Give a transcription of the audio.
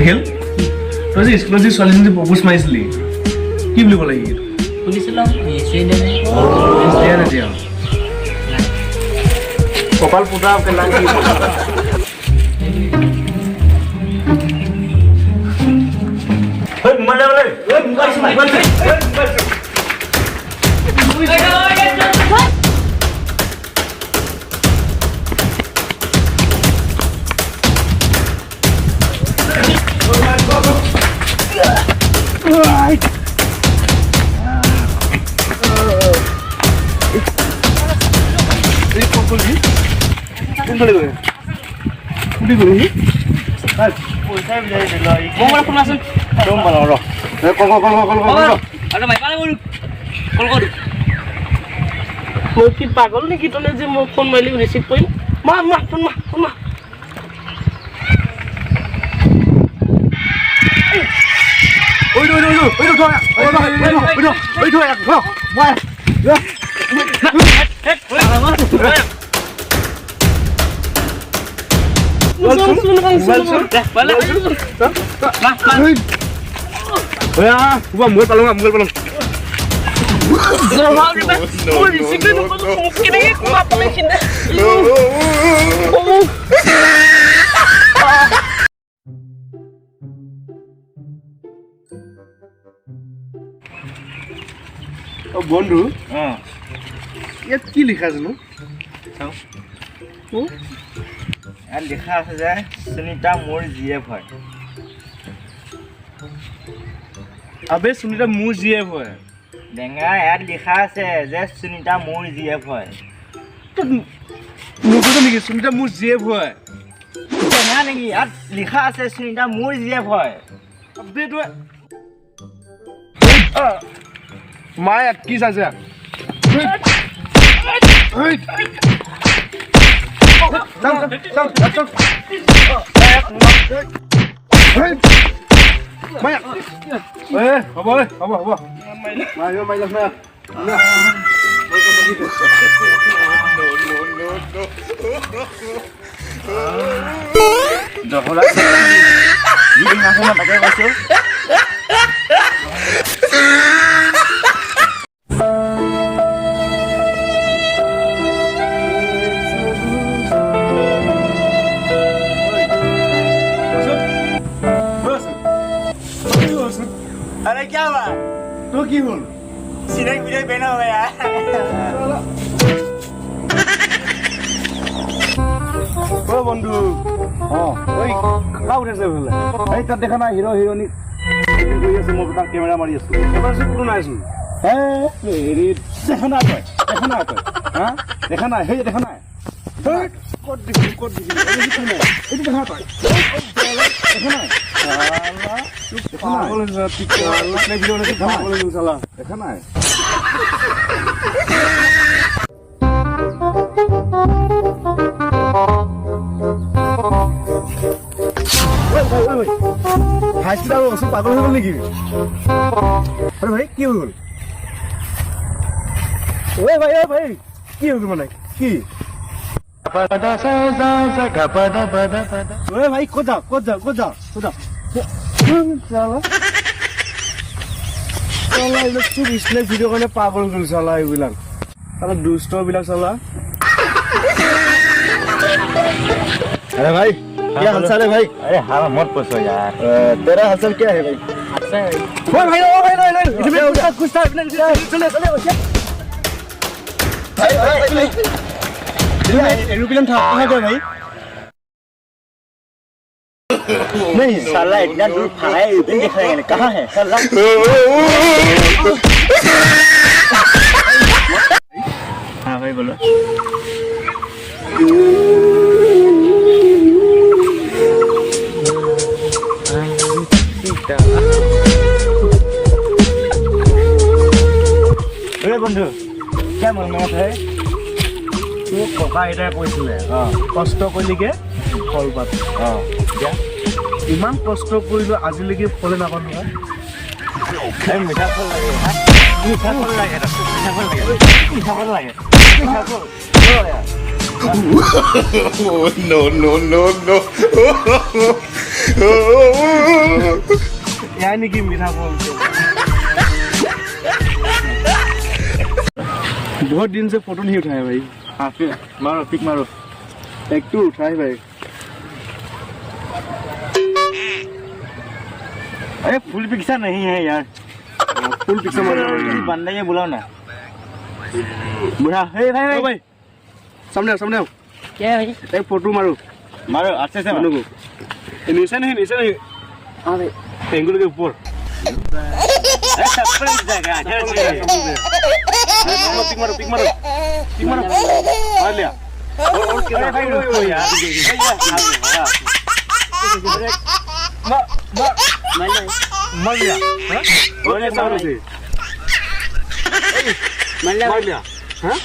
খেল তই যে স্কুলত যে ছোৱালীজনী প্ৰপ'জ মাৰিছিলি কি বুলি ক'লে সি শুনিছিলোঁ নিশ্চয় দিয়া কপাল ফুটা পেলাই কি পাগল নেকি তনে যে মই ফোন মাৰিলি ৰিচিভ কৰিম মা ফোন মা মোবাইল পালো বন্ধু ইয়াত কি লিখা আছিলো ইয়াত লিখা আছে যে সুনিতা মোৰ জিএফ হয় আবে সুনিতা মোৰ জিএফ হয় ডেঙা ইয়াত লিখা আছে যে সুনিতা মোৰ জিএফ হয় নোকোতো নেকি সুনিতা মোৰ জিএফ হয় ডেঙা নেকি ইয়াত লিখা আছে সুনিতা মোৰ জিএফ হয় আবে তই মায়ে কি চাইছে তাকে কৈছো अरे क्या हुआ तो की बोल सीधे वीडियो बना हो गया ओ बंधु हां ओई का उठेছে বলে এই তাত দেখা না হিরো হিরোইনি কই আছে মই তার ক্যামেরা মারি আছো এবার সে পুরো না আছো এরি দেখা না তো হ্যাঁ দেখা না হে দেখা না কোড দিবি এই কি না এই দেখা না দেখা না শালা পাগল হয়ে তুই আল্লাহ নে ভিডিও নে পাগল হয়ে শালা দেখা না হাসিটা ওসব পাগল হয়ে গেল নাকি আরে ভাই কি হল ওই ভাই কি হল মানে কি ওই ভাই কোথা ভিডিও কাৰণে পাগল কৰি চালা এইবিলাক দুষ্ট বিলাক চালা अरे भाई क्या हालचाल है भाई अरे हाँ मत पूछो यार तेरा हालचाल क्या है भाई अच्छा है ओ भाई नहीं कुछ था चले एरोप्लेन था कहाँ गया भाई नहीं साला इतना दूर खड़ा है इधर दिख रहा है कहाँ है साला हाँ भाई बोलो अरे बंधु क्या मन में है तो कका এটা কৈছিলে কষ্ট কৰিলিকে ফল পাত ইমান কষ্ট কৰিলো আজিলৈকে ফলে নাপালো মিঠা ফল লাগে মিঠা ফল লাগে ইয়াৰ নেকি মিঠা ফল बहुत दिन से फोटो नहीं उठाया भाई हाँ फिर मारो पिक मारो एक तो उठाए भाई अरे फुल पिक्चर नहीं है यार फुल पिक्चर मारो बंदा ये बुलाओ ना बुढ़ा हे भाई ओ भाई सामने आओ क्या है भाई एक फोटो मारो मारो अच्छे से मारो को नीचे नहीं हाँ भाई एंगल के ऊपर पिक मारो मार लिया अरे भाई रुको यार मर लिया और मारो से मतलब मार लिया हाँ